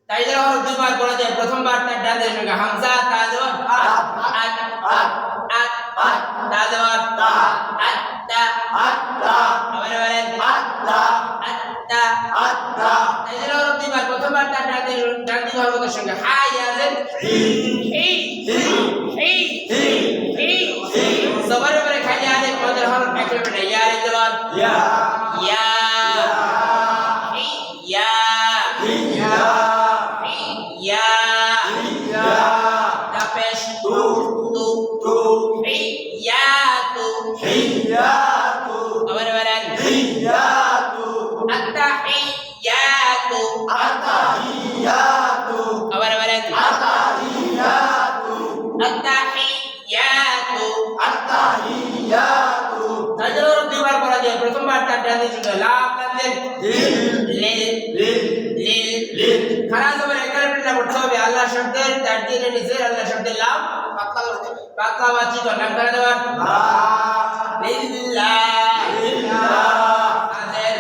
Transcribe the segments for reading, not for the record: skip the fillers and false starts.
তাই জন্য হরফ দুইবার পড়া যায়। প্রথমবার তার ডান দিকের সঙ্গে হামজা তা জবর আত আত আত আত আত তা জবর তা আত তা আত তা আবার বলেন আত তা আত তা আত তা। তাই জন্য হরফ দুইবার প্রথমবার তার ডান দিকের হরফের সঙ্গে হা ইয়াজের হি হি হি হি হি জবরের পরে খালি আলিফ মদের হরফ একবারে ইয়া রে জবর ইয়া ইয়া প্রথমবার তার ডান দিকে ছিল লাম লাম লিল লিল লিল লিল খারাজ হবে একার পিঠা পড়তে হবে আল্লাহ শব্দের তার দিকে নিচে আল্লাহ শব্দের লাম পাতলা বাচ্চি তো নাম করে দেওয়ার লিল্লাহ লিল্লাহ আদের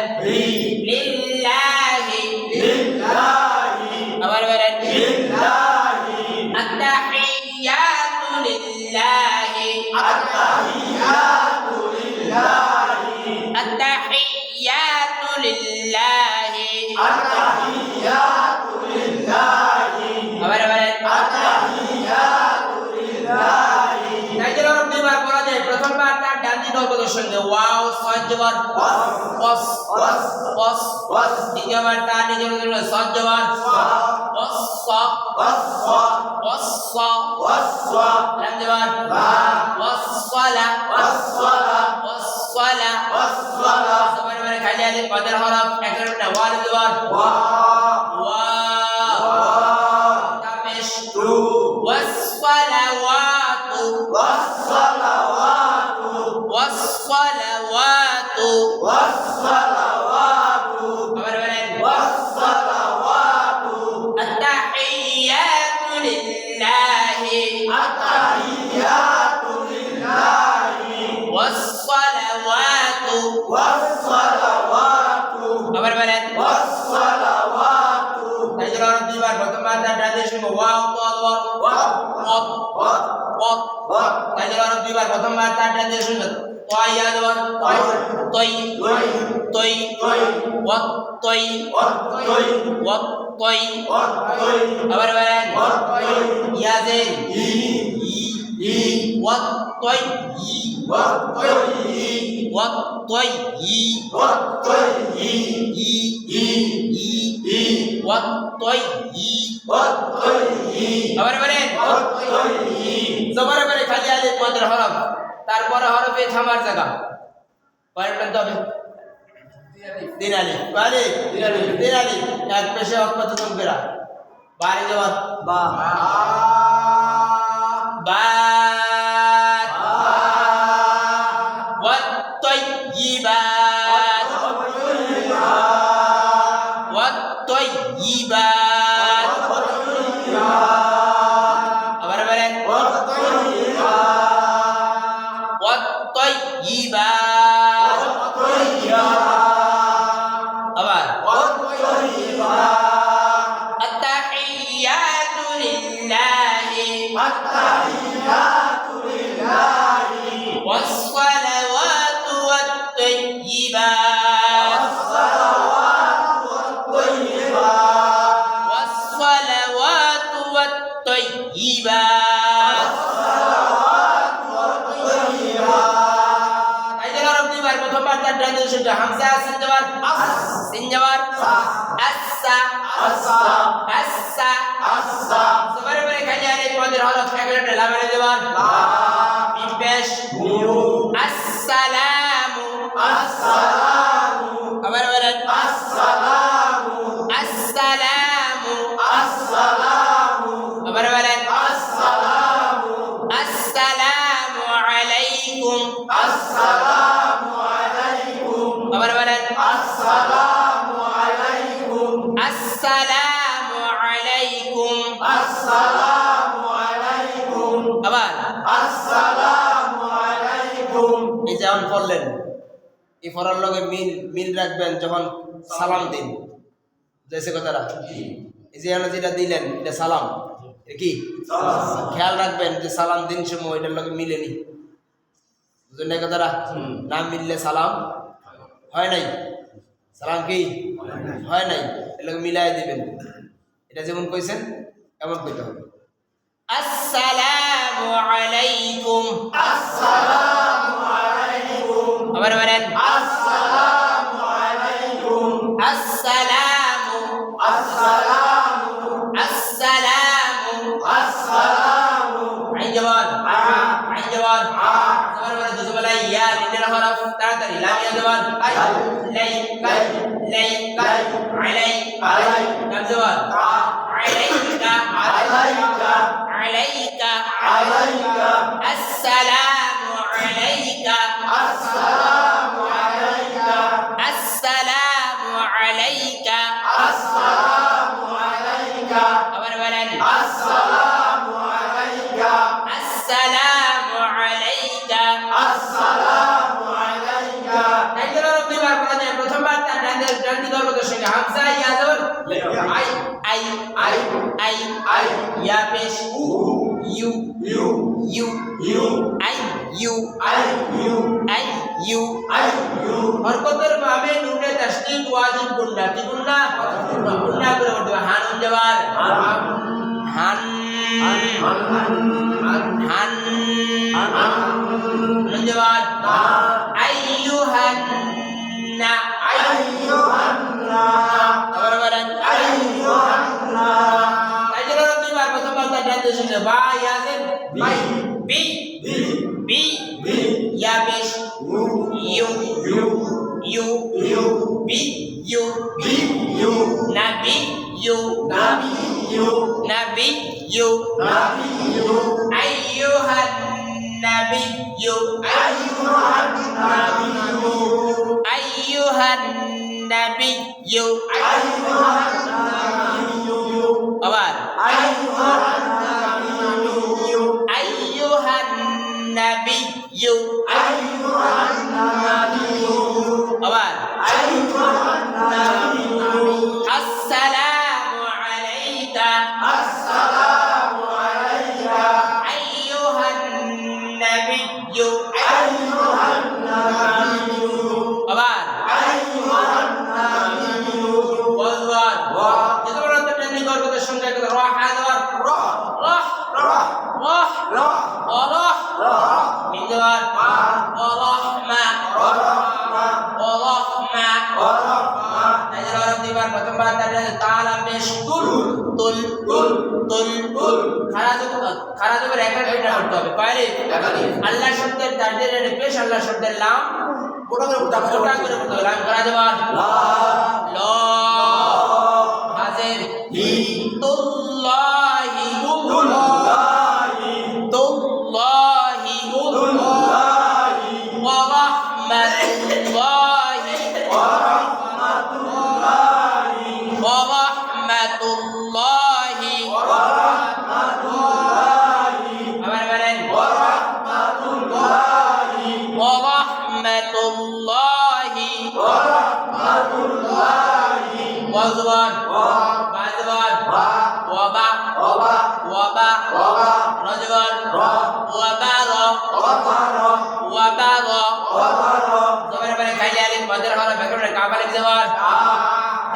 লিল্লাহি লিল্লাহি আবার বলেন লিল্লাহি আত্তাহিয়াতু লিল্লাহি আত্তাহিয়াতু লিল্লাহি التحيات لله التحيات لله আবার বলেন التحيات لله তাইলে রব দুইবার পড়া যায়। প্রথমবার তার ডান দিকের হরফের সঙ্গে ওয়াও সাদ জবর ওয়াস ওয়াস ওয়াস ওয়াস দ্বিতীয়বার তার নিজের হরফের সাদ জবর ওয়াস ওয়াস ওয়াস ওয়াস লাম জবর ওয়াস সালা ওয়াস সালা ওয়াস সালা ওয়াস সালা সবার মানে খালি আলিফ মদের হরফ একবারে না ওয়া জবর ওয়া ওয়া তাপেশ তু ওয়াস সালাওয়াতু ওয়াস সালাওয়াতু ওয়াস সালাওয়াতু ওয়াস সালাওয়াতু আবার বলেন ওয়াস সালাওয়াতু আত্তাহিয়াতু লিল্লাহি আত্তাহিয়াতু লিল্লাহি ওয়াস সালাওয়াতু ওয়াস সালাওয়াতু আবার বলেন ওয়াস সালাওয়াতু। তাই জন্য দুইবার প্রথমবার তার ডান দিকের সঙ্গে ওয়াও তাই জন্য দুইবার প্রথমবার তার ডান দিকের সঙ্গে طيب طيب طيب والطيب والطيب আবার বলেন ইয়া জেন والطيب والطيب والطيب আবার বলেন জবর করে খালি আলিফ মদের হরফ তারপরে হরফে থামার জায়গা পরে বলতে হবে তিন আলিফ বারে তিন আলিফ এক পেশে অক্ষত জমবেরা বারে জবর বা বা والطيبات والطيبات আবার বলেন والطيبات আবার التحيات لله التحيات لله والصلوات والطيبات والصلوات والطيبات প্রথমবার তার ডান দিকের সঙ্গে হামজা সিন জবর সিন জবর আসসা আসসা আসসা আসসা জবরের পরে খালি আলিফ মদের হরফ একবারে লামের জবর মিম পেশ আসসালামু আসসালামু আবার বলেন আসসালামু আসসালামু আসসালামু আবার বলেন আসসালামু আসসালামু আলাইকুম আসসালামু আলাইকুম আবার বলেন আসসালামু আলাইকুম আসসালামু আলাইকুম আসসালামু আলাইকুম আবার আসসালামু আলাইকুম। এই যেমন পড়লেন এই পড়ার লগে মিল রাখবেন যখন সালাম দিন জেসে কথাটা এই যে আমরা যেটা দিলেন এটা সালাম, এটা কি খেয়াল রাখবেন যে সালাম দিন সময় এটার লগে মিলেনি, বুঝলেন না কথাটা? না মিললে সালাম হয় নাই, সালাম কি হয় নাই, এর লগে মিলাই দিবেন। এটা যেমন কইছেন এমন কইতে হবে। আসসালামু আলাইকুম, আসসালামু আলাইকুম, আবার বলেন আসসালামু আলাইকুম, আসসালামু আসসালামু আসসালামু আসসালামু। আইন জবান আইন জবান জবান বলে দুটো বলে ইয়া লিনের হরফ তাড়াতাড়ি লাম ইয়া জবান আই লাই লাই লাই লাই আলাই আলাই লাম জবান আলাইকা আলাইকা আলাইকা আলাইকা আসসালামু আলাইকা আসসালামু আলাইকা আসসালামু আলাইকা আসসালামু আলাইকা, আবার বলেন আসসালামু আলাইকা আসসালামু আলাইকা আসসালামু আলাইকা। একজন দুইবার পড়া যায়, প্রথমবার তার ডান দিক দরগতের সঙ্গে হামজা ইয়া জবর আই আই আই আই আই ইয়া পেশ উ ইউ ইউ ইউ ইউ আই ইউ আই ইউ আই ইউ আই ইউ। হরকতের ভাবে নুনে তাসদীদ ওয়াজিব গুন্না কি গুন্না গুন্না করে পড়তে হবে। হান জবার হান হান হান জবার আইয়ুহান না আইয়ুহান না, আবার বলেন আইয়ুহান না। তাই জন্য দুইবার প্রথমবার তার ডান দিকে শুনে বা ইয়াজেন বাই বি বি বি ইয়া পেশ ইউ ইউ ইউ ইউ বি ইউ বি ইউ নাবি ইউ নাবি ইউ নাবি ইউ নাবি ইউ আইয়ুহান নাবি ইউ আইয়ুহান নাবি ইউ আইয়ুহান নাবি ইউ আইয়ুহান নাবি ইউ, আবার আইয়ুহান নাবি ইউ আইয়ুহান নাবি ইউ আইয়ুহান নাবি ইউ, আবার আইয়ুহান নাবি ইউ। আসসালামু আলাইকা আসসালামু আলাইকা আইয়ুহান নাবি ইউ আইয়ুহান নাবি ইউ, আবার আইয়ুহান নাবি ইউ। ওয়াজওয়ার ওয়া যেটা বলা তো ট্রেনিং করতে সঙ্গে করে রা হাজার রা রা রা রা রা রা রা মিন জবার মা রাহমা রাহমা রাহমা রাহমা। তাইলে আর দুইবার প্রথমবার তাহলে তালা পেশ তুল তুল তুল তুল তুল খারা জবর একটা দুইটা করতে হবে কয়রে একাধিক। আল্লাহ শব্দের তাজদির এর পেশ আল্লাহ শব্দের লাম গোটা করে করতে হবে। লাম খারা জবর লা লা হাজির হি তুল্লাহি তুল্লাহি তুল্লাহি তুল্লাহি ওয়া রাহমাতুল্লাহি ওয়া রাহমাতুল্লাহি ওয়া রাহমাতুল্লাহি ওয়া রাহমাতুল্লাহি, আবার বলেন ওয়া রাহমাতুল্লাহি ওয়া রাহমাতুল্লাহি ওয়া রাহমাতুল্লাহি। ওয়াজওয়ান ওয়া বাজওয়ান ওয়া ওয়াবা ওয়াবা ওয়াবা ওয়াবা রাজওয়ান রা ওয়াবা রা ওয়াবা রা ওয়াবা রা ওয়াবা রা। জবর পরে খালি আলিফ মাদের হরফ ব্যাকরণে কাফ আলিফ জবর কা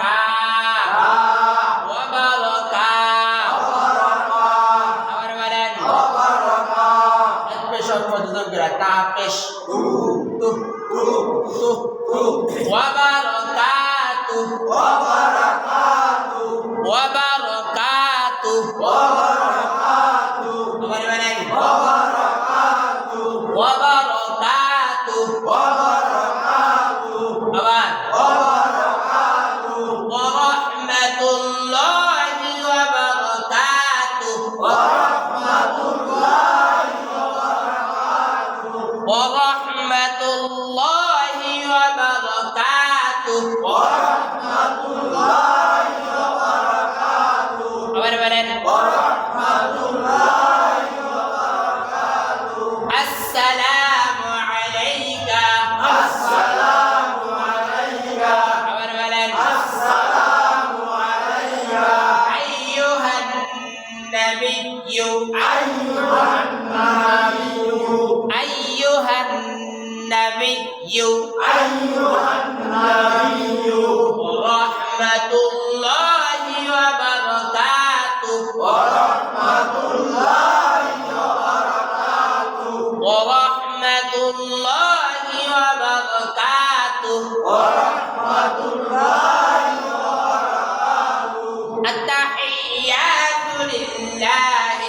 কা ওয়াবা রা কা ওয়াবা রা, আবার বলেন ওয়াবা রা কা। এক পেশ পর্যন্ত করে তা পেশ তু তু তু তু তু ওয়াবা রা কা তু ওয়াবা রা কা তু ওয়াবা রা কা তু ওয়াবা রা কা তু, আবার বলেন ওয়াবা রা কা তু ওয়াবা রা কা তু ওয়াবা রা কা তু, আবার ওয়াবা রা কা তু ওয়া রাহমাতুল্লাহি ওয়া বারাকাতুহু ওয়া রাহমাতুল্লাহি ওয়া বারাকাতুহু ওয়া রাহমাতুল্লাহি ওয়া বারাকাতুহু ওয়া রাহমাতুল্লাহি ওয়া বারাকাতুহু, আবার বলেন ওয়া রাহমাতুল্লাহি ওয়া বারাকাতুহু। আসসালামু আলাইকা আসসালামু আলাইকা, আবার বলেন আসসালামু আলাইকা النبي ورحمة الله وبركاته ورحمة الله وبركاته التحيات لله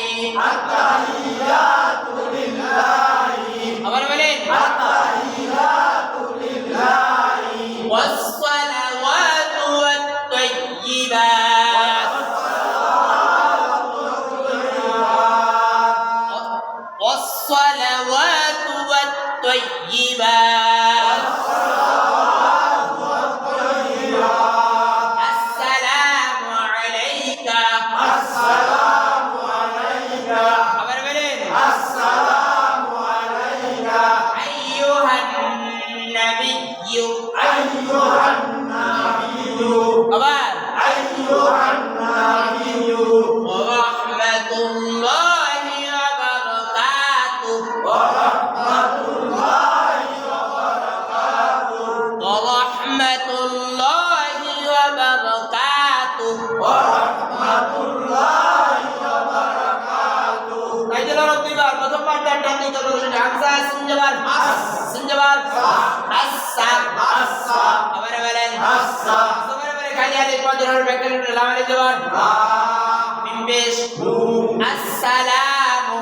أمر بلين والصلوات والطيبات والصلوات والطيبات السلام عليك أمر بلين أيها النبي أمر ورحمة الله وبركاته ورحمة الله وبركاته أجل ربي بار প্রথম পাঠটা টানি তো বলছেন হামজা সিনজাবার সিনজাবার আচ্ছা আবার বলেন সবার পরে খালি আলিফ পদের হরফ একটা লামারে জবর মিম পেশ আসসালামু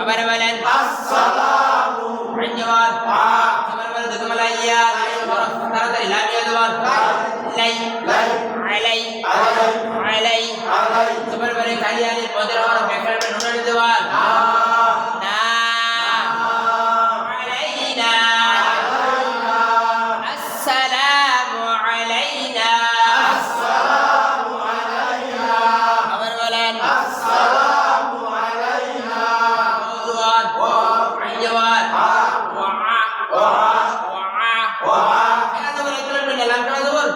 আবার বলেন আইন জবর সবার পরে দকমালা ইয়া তাড়াতাড়ি লামিয়া জবর লাই আলাই সবার পরে খালি আলিফ পদের হরফ একটা নুনের জবর না আলাইনা আসসালামু আলাইনা আবার বলেন জবর আইন জবর ওয়া এখানে জবর একটু লাম করা জবর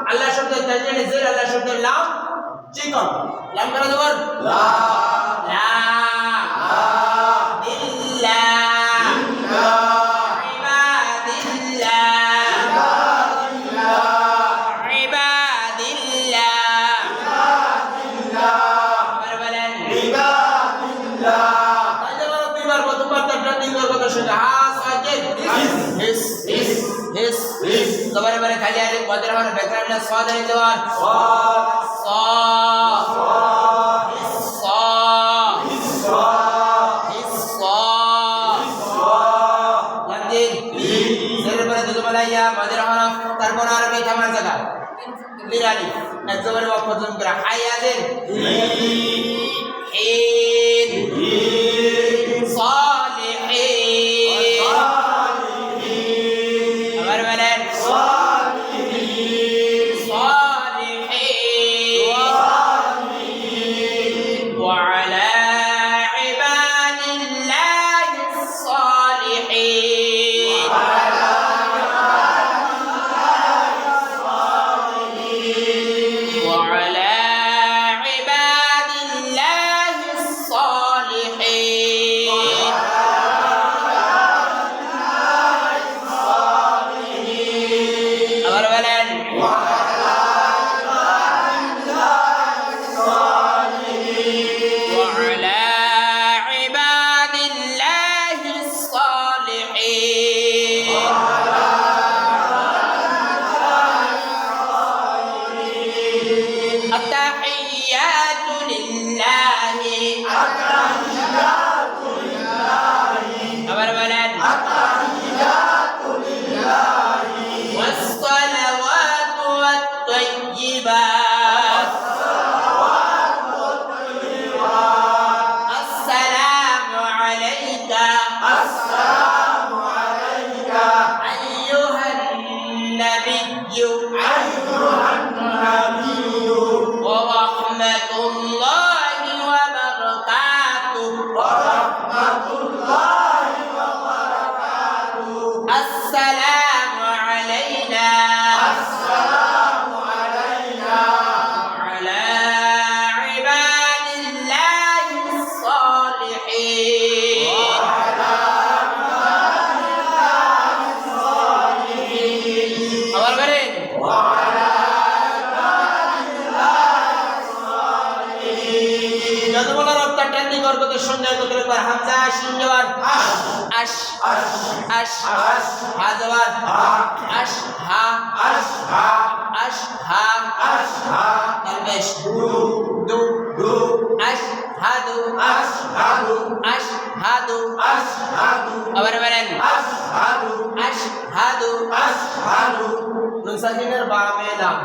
আল্লাহ শব্দ তাজদিদ জির আল্লাহ শব্দ লাম চিকন লাম করা জবর লা ইল্লাহ সবার পরে খালি আলিফ পদের হরফ ব্যাকরণে সাদ এর জবর তারপর আরবি থামার জায়গা লির আলিফ এক জবর ওয়াক পর্যন্ত করে হায়াদের হিন সালিহিন আবার বলেন وعلى عباد الله الصالحين وعلى عباد الله বর্গদের সঙ্গে একত্রে একবার হামজা শিন জবর আশ আশ আশ হা জবর আশ হা আশ হা তালবেশ দু আশ হাদু আবার বলেন আশ হাদু নুন সাকিনের বামে লাম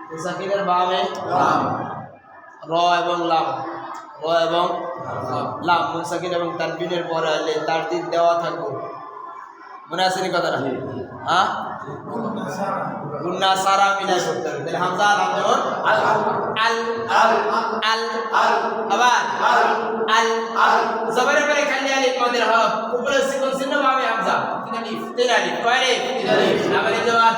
নুন সাকিনের বামে লাম র এবং লাম র এবং লাম নুন সাকিন এবং তানবিনের পরে আলে তারতিব দেওয়া থাকবে মনে আছে নি কথাটা হ্যাঁ গুন্না সারা মিলাই করতে হবে তাহলে হামজা লাম যেমন আল আল আল আবার আল জবরের পরে খালি আলিফ মাদের হরফ উপরে সিকুন চিহ্ন পাবে হামজা তিন আলিফ কয় আলিফ আবার জবর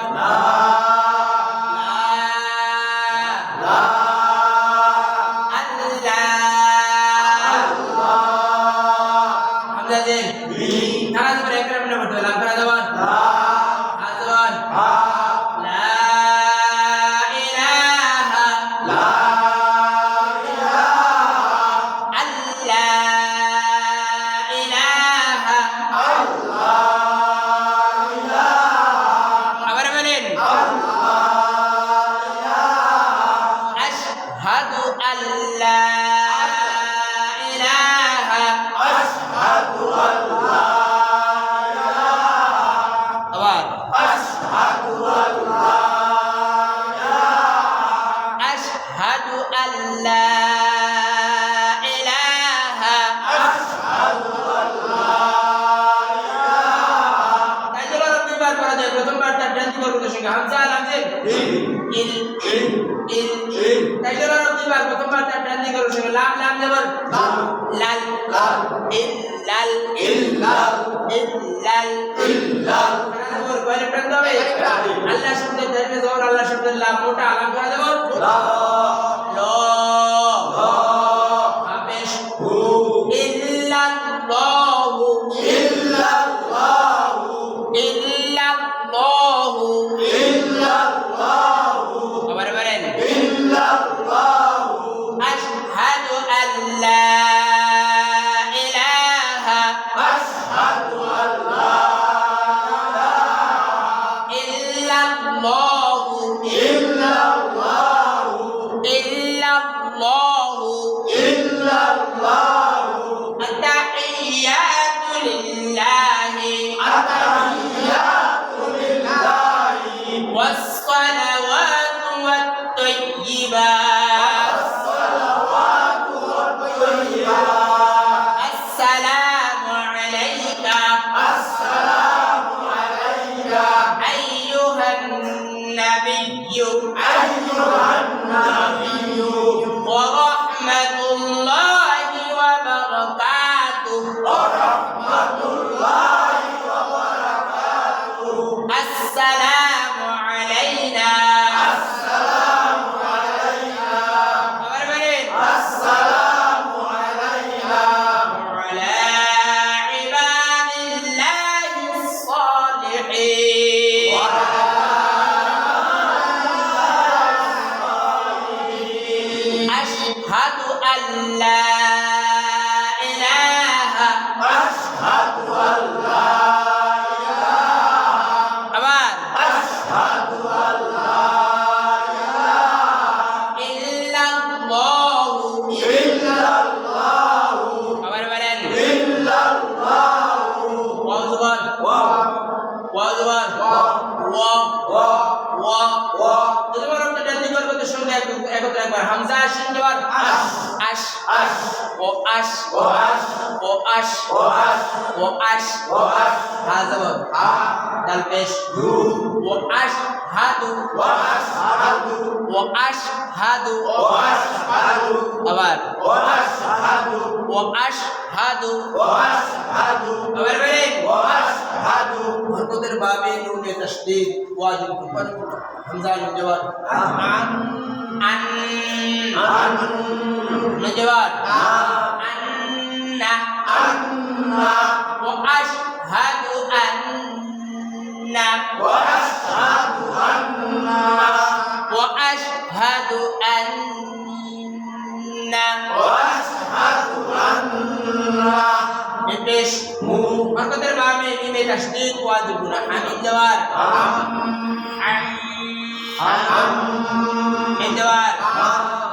আল্লাহ শব্দের ধর্মে জবর আল্লাহ শব্দের লাম মোটা আলাম করা দেব ল আবেশ ইল্লাল্লাহু আবার বলেন আশহাদু আল্লা হামজা শিন জবর আশ ও আশ হা জবর দাল পেশ ও আশহাদু আবার ও আশহাদু আবার বলেন বরকতের বাবে নুনে তাসদীদ ওয়াজিব হামজা শিন জবর an menjawab anna wa ashhadu anna wa ashhadu anna পেশ বরকতের বামে মিমে তাসদীদ ওয়াজিব গুনাহ হামিদ জওয়ার মিম জওয়ার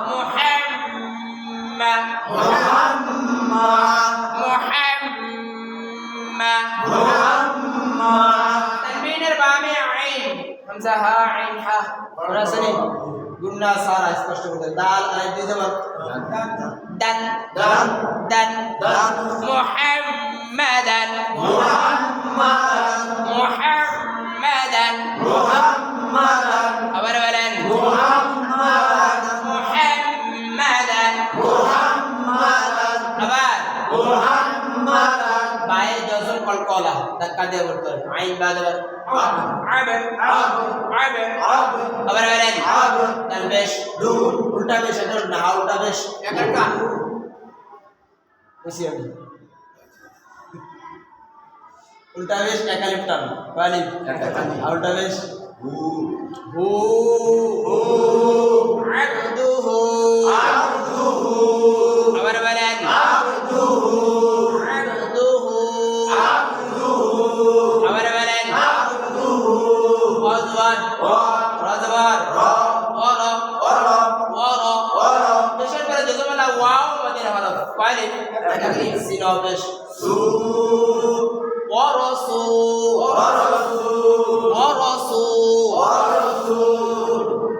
মুহাম্মদ তানবীনের বামে আইন হামজা হা আইন হা রাসনি গুন্না সারা স্পষ্ট করতে দাল আলিফ দুই জবর দান মুহাম্মাদান আবার বলেন মুহাম্মাদান আবার বায়ে জজম কলকলা ধাক্কা দিয়ে বলতে হবে আইন বাদ আবার বলেন তার বেশ উল্টা বেশ না উল্টা বেশ একটা বুঝি আমি উল্টা বেশ একালিফ টান বালিফ উল্টা বেশ হু আবদুহু আবার বলেন আবার বলেন ওয়াজওয়ান রাজওয়ার দেশের পরে যতবেলা ওয়াও মধ্যে হরফ কয়লি সিন বেশ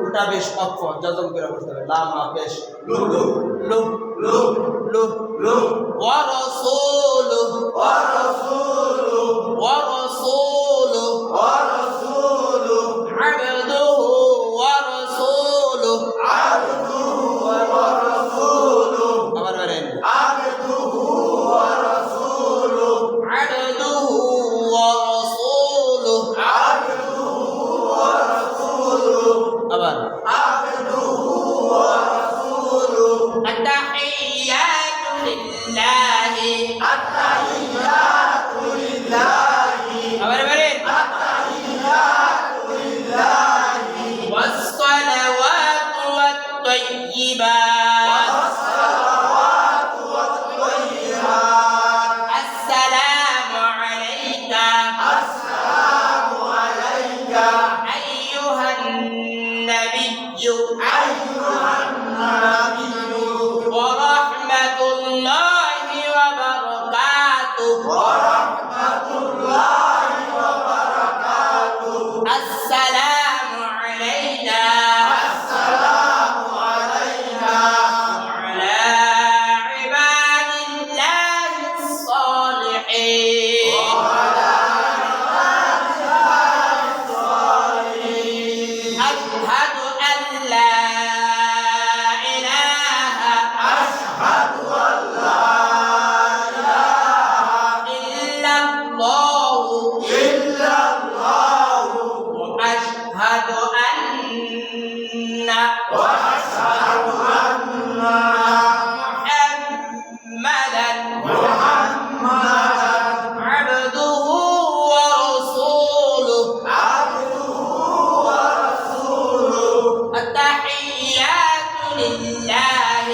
উল্টা বেশ অক্ষ যজম করে বলতে হবে লাম মা বেশ আবার বলেন আবার التحيات لله আবার বলেন والصلوات والطيبات السلام عليك أيها النبي ورحمة الله وبركاته السلام علينا وعلى عباد الله الصالحين أشهد أن لا إله إلا الله وأشهد أن محمدا عبده ورسوله التحيات لله